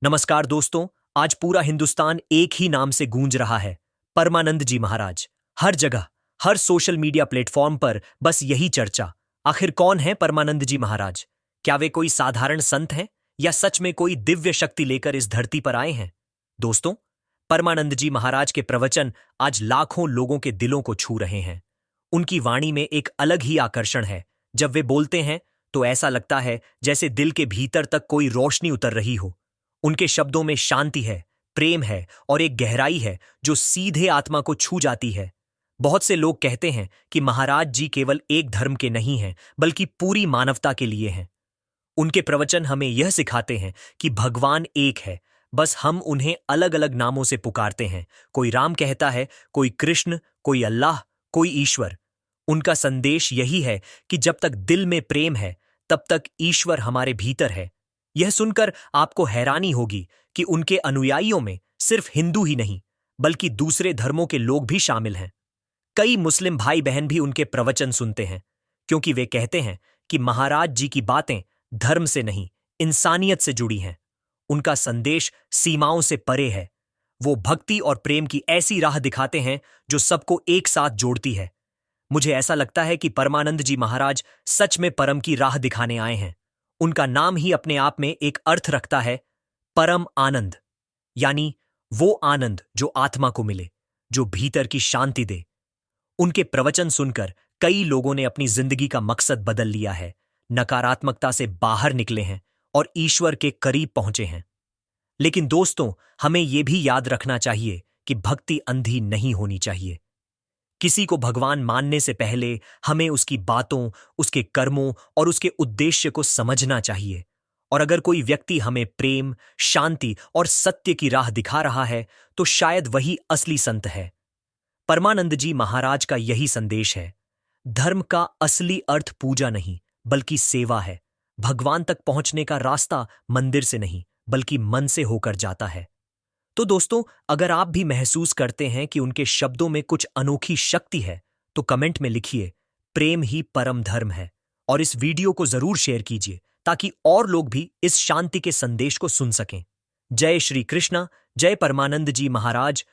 नमस्कार दोस्तों। आज पूरा हिंदुस्तान एक ही नाम से गूंज रहा है, परमानंद जी महाराज। हर जगह, हर सोशल मीडिया प्लेटफॉर्म पर बस यही चर्चा। आखिर कौन है परमानंद जी महाराज? क्या वे कोई साधारण संत हैं या सच में कोई दिव्य शक्ति लेकर इस धरती पर आए हैं? दोस्तों, परमानंद जी महाराज के प्रवचन आज लाखों लोगों के दिलों को छू रहे हैं। उनकी वाणी में एक अलग ही आकर्षण है। जब वे बोलते हैं तो ऐसा लगता है जैसे दिल के भीतर तक कोई रोशनी उतर रही हो। उनके शब्दों में शांति है, प्रेम है और एक गहराई है जो सीधे आत्मा को छू जाती है। बहुत से लोग कहते हैं कि महाराज जी केवल एक धर्म के नहीं हैं, बल्कि पूरी मानवता के लिए हैं। उनके प्रवचन हमें यह सिखाते हैं कि भगवान एक है, बस हम उन्हें अलग अलग नामों से पुकारते हैं। कोई राम कहता है, कोई कृष्ण, कोई अल्लाह, कोई ईश्वर। उनका संदेश यही है कि जब तक दिल में प्रेम है, तब तक ईश्वर हमारे भीतर है। यह सुनकर आपको हैरानी होगी कि उनके अनुयायियों में सिर्फ हिंदू ही नहीं, बल्कि दूसरे धर्मों के लोग भी शामिल हैं। कई मुस्लिम भाई बहन भी उनके प्रवचन सुनते हैं, क्योंकि वे कहते हैं कि महाराज जी की बातें धर्म से नहीं, इंसानियत से जुड़ी हैं। उनका संदेश सीमाओं से परे है। वो भक्ति और प्रेम की ऐसी राह दिखाते हैं जो सबको एक साथ जोड़ती है। मुझे ऐसा लगता है कि परमानंद जी महाराज सच में परम की राह दिखाने आए हैं। उनका नाम ही अपने आप में एक अर्थ रखता है, परम आनंद, यानी वो आनंद जो आत्मा को मिले, जो भीतर की शांति दे। उनके प्रवचन सुनकर कई लोगों ने अपनी जिंदगी का मकसद बदल लिया है, नकारात्मकता से बाहर निकले हैं और ईश्वर के करीब पहुंचे हैं। लेकिन दोस्तों, हमें यह भी याद रखना चाहिए कि भक्ति अंधी नहीं होनी चाहिए। किसी को भगवान मानने से पहले हमें उसकी बातों, उसके कर्मों और उसके उद्देश्य को समझना चाहिए। और अगर कोई व्यक्ति हमें प्रेम, शांति और सत्य की राह दिखा रहा है, तो शायद वही असली संत है। परमानंद जी महाराज का यही संदेश है। धर्म का असली अर्थ पूजा नहीं, बल्कि सेवा है। भगवान तक पहुंचने का रास्ता मंदिर से नहीं, बल्कि मन से होकर जाता है। तो दोस्तों, अगर आप भी महसूस करते हैं कि उनके शब्दों में कुछ अनोखी शक्ति है, तो कमेंट में लिखिए, प्रेम ही परम धर्म है। और इस वीडियो को जरूर शेयर कीजिए, ताकि और लोग भी इस शांति के संदेश को सुन सकें। जय श्री कृष्णा, जय परमानंद जी महाराज,